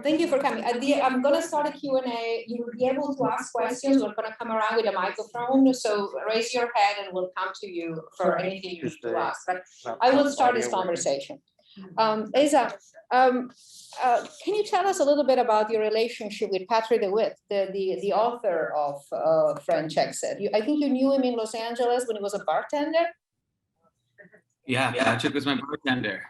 Thank you for coming. I'm going to start a Q&A. You will be able to ask questions. We're going to come around with a microphone. So raise your hand and we'll come to you for anything you need to ask. But I will start this conversation. Asa, can you tell us a little bit about your relationship with Patrick DeWitt, the author of French Exit? I think you knew him in Los Angeles when he was a bartender. Yeah, Patrick was my bartender,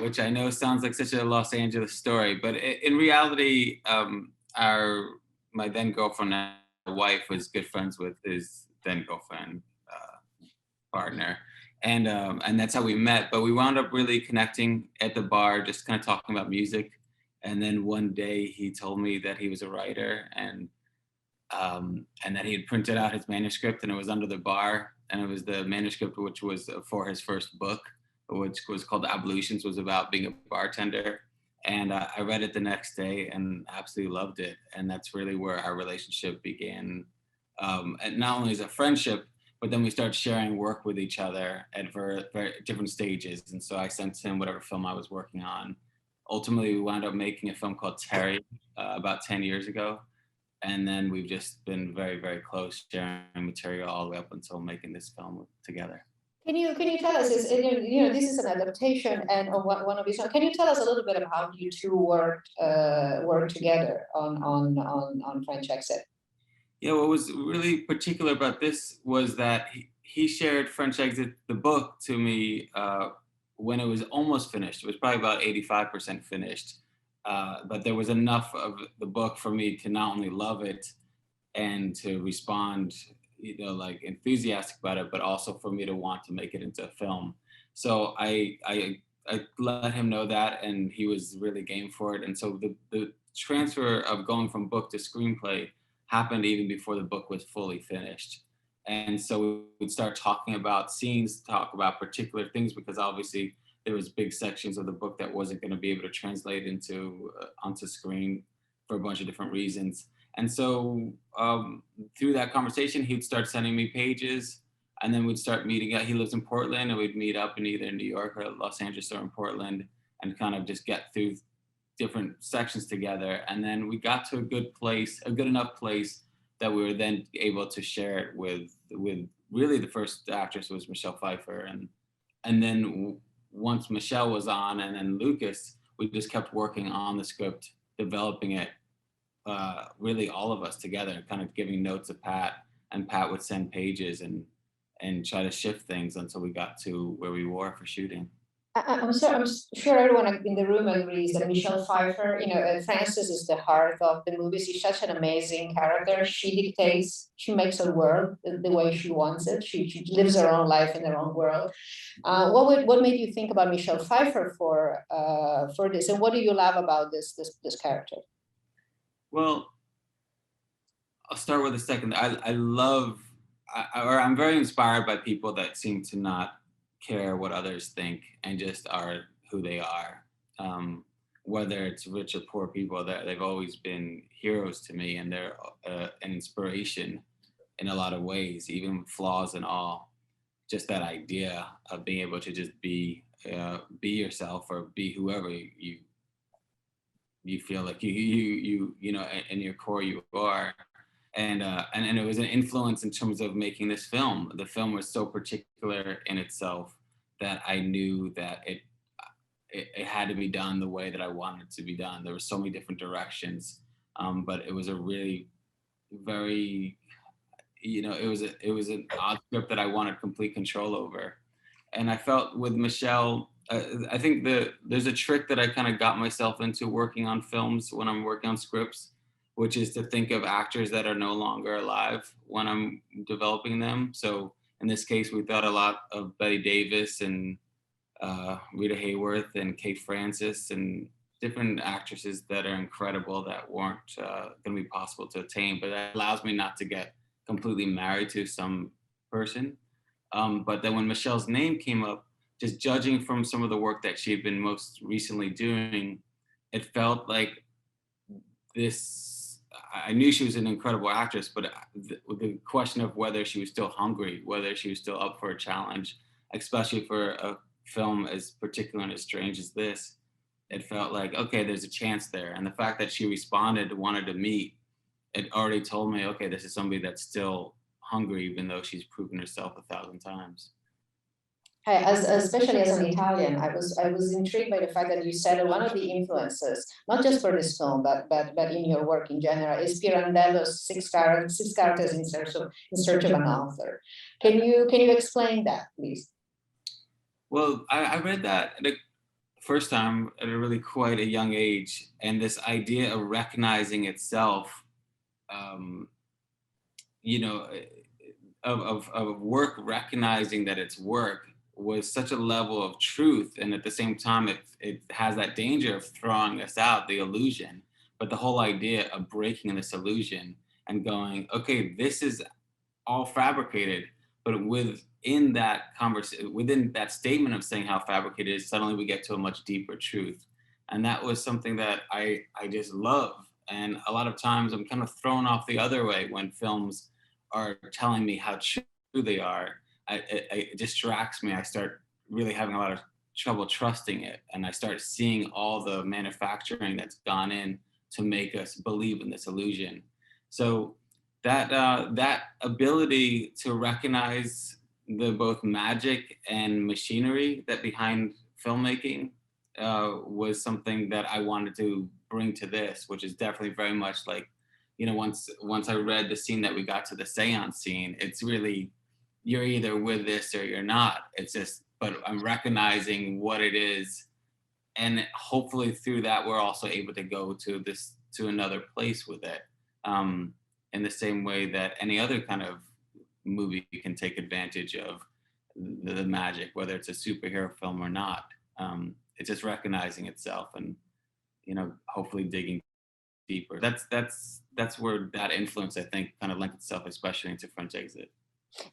which I know sounds like such a Los Angeles story, but in reality, my then girlfriend, wife, was good friends with his then girlfriend partner, and that's how we met. But we wound up really connecting at the bar, just kind of talking about music. And then one day he told me that he was a writer, and that he had printed out his manuscript, and it was under the bar. And it was the manuscript which was for his first book, which was called Ablutions, was about being a bartender. And I read it the next day and absolutely loved it. And that's really where our relationship began. And not only as a friendship, but then we started sharing work with each other at very different stages. And so I sent him whatever film I was working on. Ultimately, we wound up making a film called Terry about 10 years ago. And then we've just been very, very close, sharing material all the way up until making this film together. Can you tell us, this is an adaptation and one of his, can you tell us a little bit about how you two worked together on French Exit? Yeah, what was really particular about this was that he shared French Exit, the book, to me when it was almost finished. It was probably about 85% finished. But there was enough of the book for me to not only love it and to respond, like enthusiastic about it, but also for me to want to make it into a film. So I let him know that, and he was really game for it. And so the transfer of going from book to screenplay happened even before the book was fully finished. And so we would start talking about scenes, talk about particular things, because obviously there was big sections of the book that wasn't going to be able to translate onto screen for a bunch of different reasons. And so through that conversation, he'd start sending me pages, and then we'd start meeting up. He lives in Portland, and we'd meet up in either New York or Los Angeles or in Portland and kind of just get through different sections together. And then we got to a good enough place that we were then able to share it with really the first actress was Michelle Pfeiffer. And then once Michelle was on, and then Lucas, we just kept working on the script, developing it, really all of us together, kind of giving notes to Pat, and Pat would send pages and try to shift things until we got to where we were for shooting. I'm sure everyone in the room agrees that Michelle Pfeiffer, Frances is the heart of the movie. She's such an amazing character. She dictates, she makes her world the way she wants it. She lives her own life in her own world. What made you think about Michelle Pfeiffer for this, and what do you love about this character? Well, I'll start with the second. I'm very inspired by people that seem to not care what others think and just are who they are. Whether it's rich or poor people, that they've always been heroes to me, and they're an inspiration in a lot of ways, even flaws and all. Just that idea of being able to just be yourself, or be whoever you feel like you in your core you are. And it was an influence in terms of making this film. The film was so particular in itself that I knew that it had to be done the way that I wanted it to be done. There were so many different directions, but it was a really very, it was an odd script that I wanted complete control over. And I felt with Michelle, I think there's a trick that I kind of got myself into working on films when I'm working on scripts, which is to think of actors that are no longer alive when I'm developing them. So in this case, we thought a lot of Bette Davis and Rita Hayworth and Kate Francis and different actresses that are incredible that weren't going to be possible to attain. But that allows me not to get completely married to some person. But then when Michelle's name came up, just judging from some of the work that she had been most recently doing, it felt like this. I knew she was an incredible actress, but the question of whether she was still hungry, whether she was still up for a challenge, especially for a film as particular and as strange as this, it felt like, okay, there's a chance there. And the fact that she responded, wanted to meet, it already told me, okay, this is somebody that's still hungry, even though she's proven herself 1,000 times. Especially as an Italian, I was intrigued by the fact that you said that one of the influences, not just for this film, but in your work in general, is Pirandello's six characters in search of an author. Can you explain that, please? Well, I read that the first time at a really quite a young age, and this idea of recognizing itself, you know, of work recognizing that it's work was such a level of truth, and at the same time it has that danger of throwing us out, the illusion. But the whole idea of breaking this illusion and going, okay, this is all fabricated, but within that conversation, within that statement of saying how fabricated it is, suddenly we get to a much deeper truth. And that was something that I just love. And a lot of times I'm kind of thrown off the other way when films are telling me how true they are. It distracts me. I start really having a lot of trouble trusting it. And I start seeing all the manufacturing that's gone in to make us believe in this illusion. So that ability to recognize the both magic and machinery that behind filmmaking was something that I wanted to bring to this, which is definitely very much like, you know, once I read the scene that we got to the seance scene, it's really, you're either with this or you're not. It's just, but I'm recognizing what it is. And hopefully through that, we're also able to go to another place with it. In the same way that any other kind of movie can take advantage of the magic, whether it's a superhero film or not. It's just recognizing itself and, you know, hopefully digging deeper. That's where that influence, I think, kind of lent itself, especially into French Exit.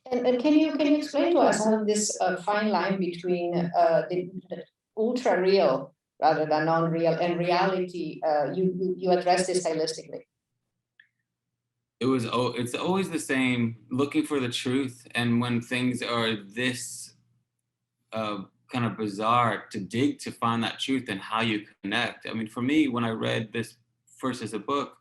And can you explain to us how this fine line between the ultra real rather than non-real and reality, you address this stylistically? It's always the same, looking for the truth. And when things are this kind of bizarre, to dig to find that truth and how you connect. I mean, for me, when I read this first as a book,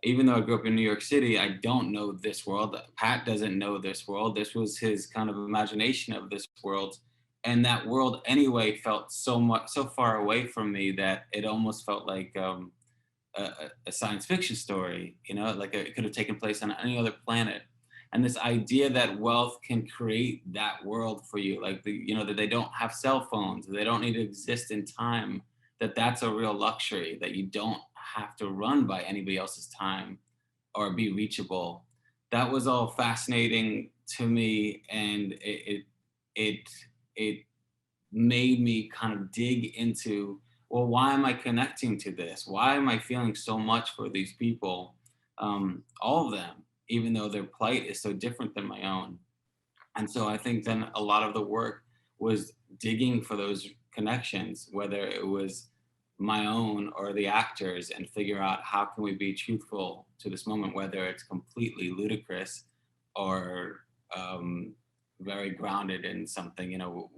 even though I grew up in New York City, I don't know this world. Pat doesn't know this world. This was his kind of imagination of this world. And that world anyway felt so far away from me that it almost felt like a science fiction story, you know, like it could have taken place on any other planet. And this idea that wealth can create that world for you, like you know, that they don't have cell phones, they don't need to exist in time, that's a real luxury, that you don't have to run by anybody else's time or be reachable. That was all fascinating to me, and it made me kind of dig into, well, why am I connecting to this? Why am I feeling so much for these people? All of them, even though their plight is so different than my own. And so I think then a lot of the work was digging for those connections, whether it was my own or the actors, and figure out how can we be truthful to this moment, whether it's completely ludicrous or very grounded in something, you know,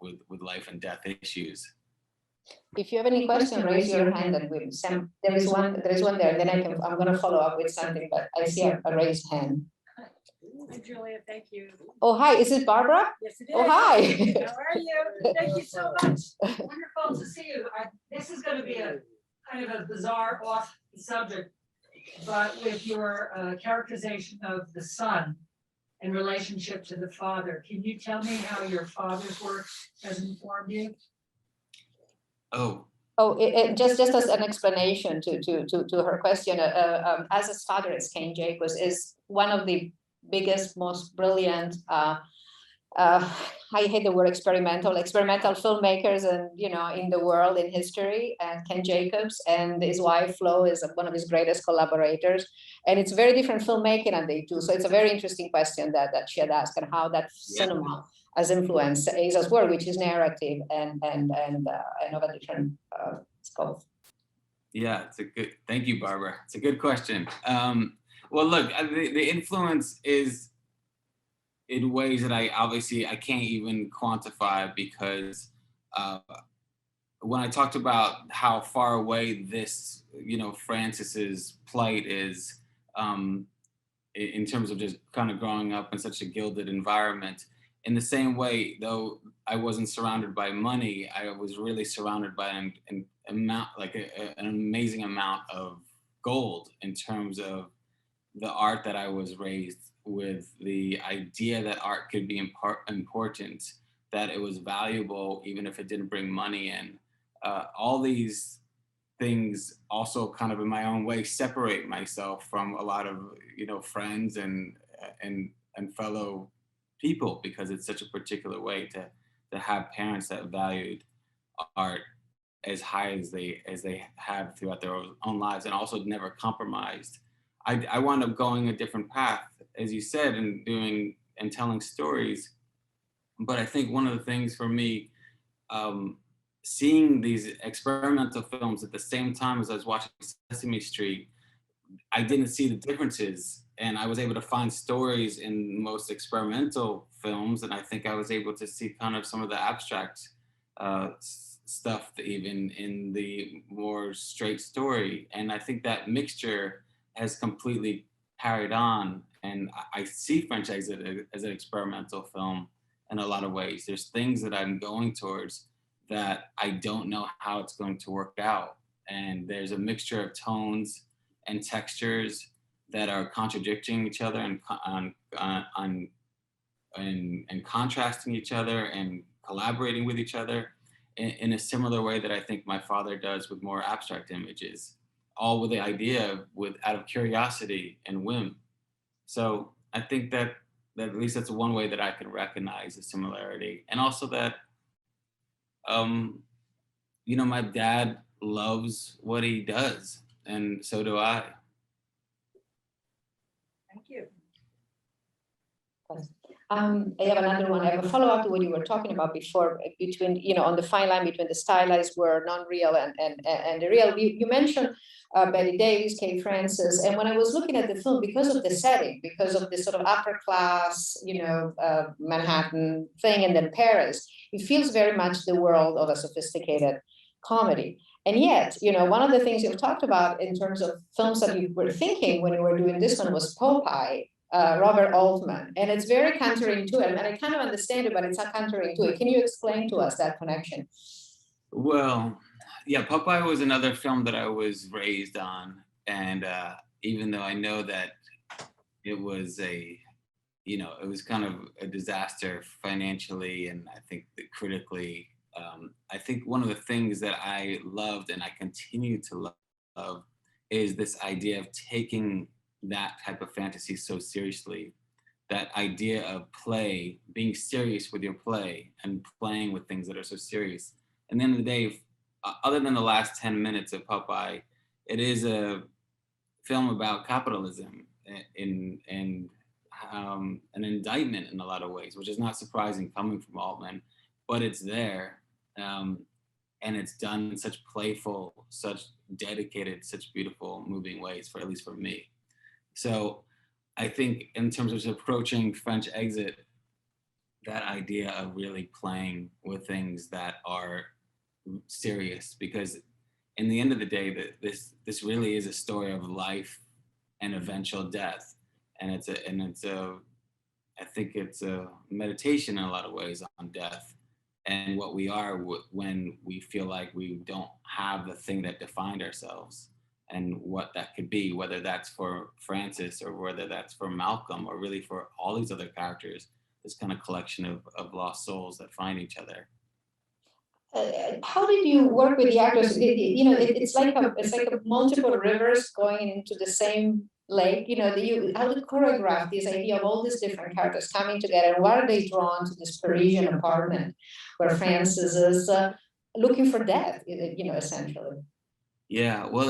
with life and death issues. If you have any question, raise your hand, and there is one there. Then I'm going to follow up with something, but I see a raised hand. Hi, Giulia. Thank you. Oh, hi. Is it Barbara? Yes, it is. Oh, hi. How are you? Thank you so much. Wonderful to see you. This is going to be a kind of a bizarre off subject, but with your characterization of the son in relationship to the father, can you tell me how your father's work has informed you? Oh, just as an explanation to her question, Azazel's father, is Ken Jacobs, is one of the biggest, most brilliant, I hate the word experimental filmmakers, and you know, in the world, in history. And Ken Jacobs and his wife Flo is one of his greatest collaborators, and it's very different filmmaking and they do. So it's a very interesting question that she had asked, and how that cinema has influenced Azazel's work, which is narrative and of a different scope. Yeah, thank you, Barbara. It's a good question. Well, look, the influence is in ways that I can't even quantify, because when I talked about how far away this, Francis's plight is, um, in terms of just kind of growing up in such a gilded environment. In the same way, though I wasn't surrounded by money, I was really surrounded by an amount, like an amazing amount of gold in terms of the art that I was raised with, the idea that art could be important, that it was valuable, even if it didn't bring money in. All these things also kind of in my own way separate myself from a lot of friends and fellow people, because it's such a particular way to have parents that valued art as high as they have throughout their own lives, and also never compromised. I wound up going a different path, as you said, and doing and telling stories. But I think one of the things for me, um, seeing these experimental films at the same time as I was watching Sesame Street, I didn't see the differences. And I was able to find stories in most experimental films. And I think I was able to see kind of some of the abstract stuff even in the more straight story. And I think that mixture has completely carried on. And I see French Exit as an experimental film in a lot of ways. There's things that I'm going towards that I don't know how it's going to work out. And there's a mixture of tones and textures that are contradicting each other and contrasting each other and collaborating with each other in a similar way that I think my father does with more abstract images, all with the idea out of curiosity and whim. So I think that at least that's one way that I can recognize the similarity. And also that, my dad loves what he does, and so do I. Thank you. I have another one. I have a follow-up to what you were talking about before, between, on the fine line between the stylized word, non-real, and the real. You mentioned Betty Davis, Kay Francis, and when I was looking at the film, because of the setting, because of this sort of upper class, Manhattan thing, and then Paris, it feels very much the world of a sophisticated comedy. And yet, one of the things you've talked about in terms of films that you were thinking when you were doing this one was Popeye. Robert Altman, and it's very counterintuitive, and I kind of understand it, but it's not counterintuitive. Can you explain to us that connection? Well, yeah, Popeye was another film that I was raised on, and even though I know that it was it was kind of a disaster financially, and I think that critically, I think one of the things that I loved and I continue to love is this idea of taking that type of fantasy so seriously, that idea of play, being serious with your play and playing with things that are so serious. And at the end of the day, other than the last 10 minutes of Popeye, it is a film about capitalism and an indictment in a lot of ways, which is not surprising coming from Altman, but it's there. And it's done in such playful, such dedicated, such beautiful, moving ways, at least for me. So I think in terms of approaching French Exit, that idea of really playing with things that are serious, because in the end of the day, this really is a story of life and eventual death. And I think it's a meditation in a lot of ways on death and what we are when we feel like we don't have the thing that defined ourselves, and what that could be, whether that's for Francis or whether that's for Malcolm or really for all these other characters, this kind of collection of lost souls that find each other. How did you work with the actors? It's like a multiple rivers going into the same lake. How do you choreograph this idea of all these different characters coming together? Why are they drawn to this Parisian apartment where Francis is looking for death? Essentially. Yeah, well,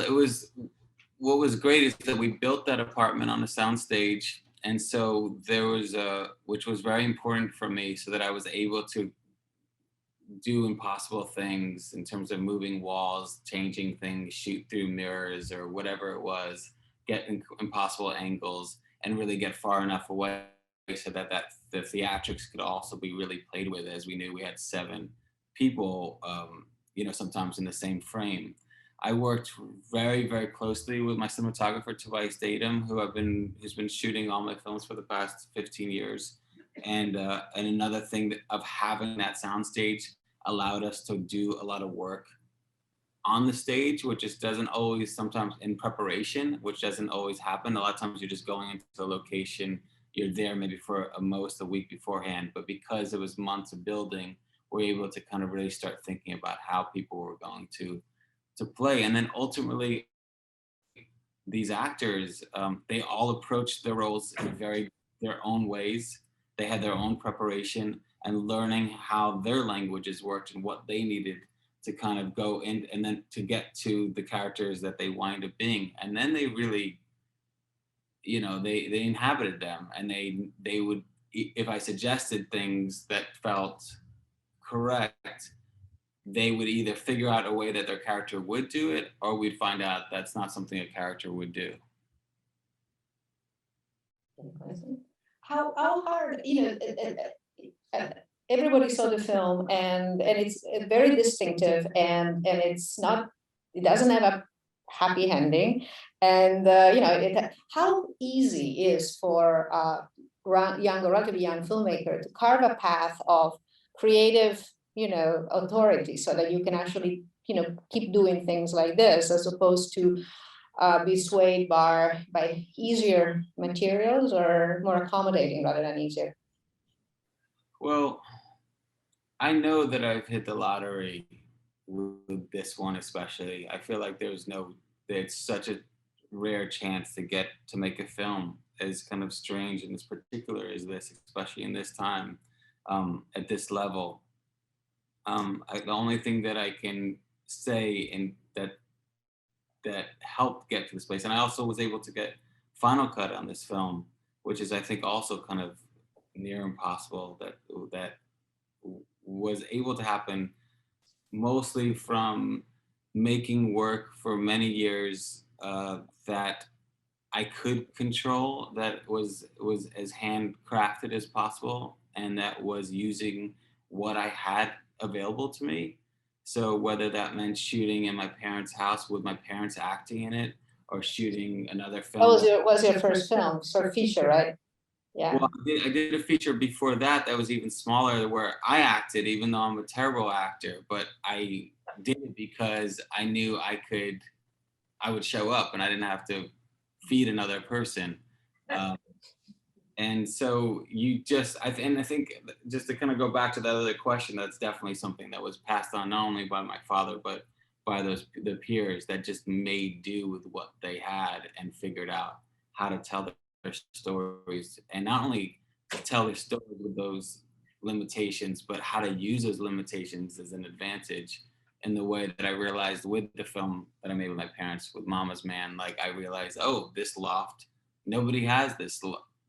what was great is that we built that apartment on a soundstage. And so there was which was very important for me, so that I was able to do impossible things in terms of moving walls, changing things, shoot through mirrors or whatever it was, get impossible angles, and really get far enough away so that the theatrics could also be really played with. As we knew, we had 7 people sometimes in the same frame. I worked very, very closely with my cinematographer, Tobias Datum, who's been shooting all my films for the past 15 years. And another thing of having that soundstage allowed us to do a lot of work on the stage, which just doesn't always, sometimes in preparation, which doesn't always happen. A lot of times you're just going into the location, you're there maybe for most a week beforehand, but because it was months of building, we're able to kind of really start thinking about how people were going to play. And then ultimately, these actors, they all approached their roles in their own ways. They had their own preparation and learning how their languages worked and what they needed to kind of go in, and then to get to the characters that they wind up being. And then they really, they inhabited them, and they would, if I suggested things that felt correct, they would either figure out a way that their character would do it, or we'd find out that's not something a character would do. How hard, everybody saw the film, and it's very distinctive, and it doesn't have a happy ending, and how easy is for a relatively young filmmaker to carve a path of creative authority, so that you can actually keep doing things like this, as opposed to be swayed by easier materials, or more accommodating rather than easier? Well, I know that I've hit the lottery with this one especially. I feel like it's such a rare chance to make a film as kind of strange and as particular as this, especially in this time, at this level. The only thing that I can say that helped get to this place, and I also was able to get Final Cut on this film, which is, I think, also kind of near impossible, that was able to happen mostly from making work for many years that I could control, that was as handcrafted as possible, and that was using what I had available to me. So whether that meant shooting in my parents' house with my parents acting in it, or shooting another film. Was your first film, sort of feature, right? Yeah. Well, I did a feature before that was even smaller, where I acted, even though I'm a terrible actor, but I did it because I knew I would show up and I didn't have to feed another person. And so I think just to kind of go back to that other question, that's definitely something that was passed on not only by my father, but by the peers that just made do with what they had and figured out how to tell their stories, and not only to tell their stories with those limitations, but how to use those limitations as an advantage. In the way that I realized with the film that I made with my parents, with Mama's Man, like I realized, oh, this loft, nobody has this.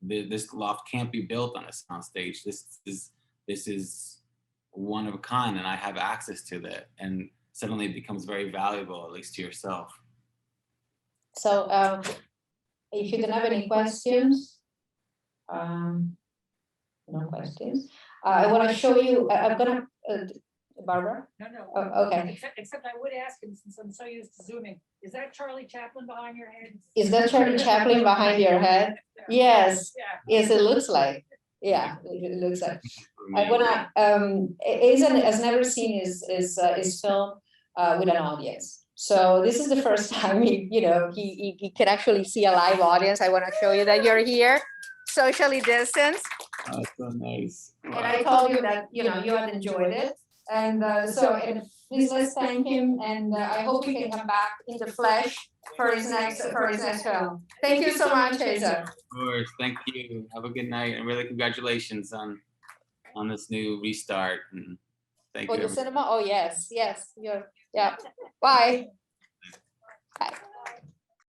This loft can't be built on a soundstage. This is one of a kind, and I have access to that. And suddenly it becomes very valuable, at least to yourself. So if you don't have any questions, no questions. I want to show you, I'm gonna, Barbara? No. Oh, okay. Except I would ask him, since I'm so used to zooming, is that Charlie Chaplin behind your head? Is that Charlie Chaplin behind your head? Yes. Yeah. Yes, it looks like. Yeah, it looks like. I wanna. Azazel has never seen his film with an audience. So this is the first time he can actually see a live audience. I want to show you that you're here, socially distanced. Oh, that's so nice. Wow. And I told you that you had enjoyed it, and please let's thank him, and I hope he can come back in the flesh for his next film. Thank you so much, Azazel. Of course, thank you. Have a good night, and really congratulations on this new restart. And thank you. The cinema. Oh yes. Bye. Bye.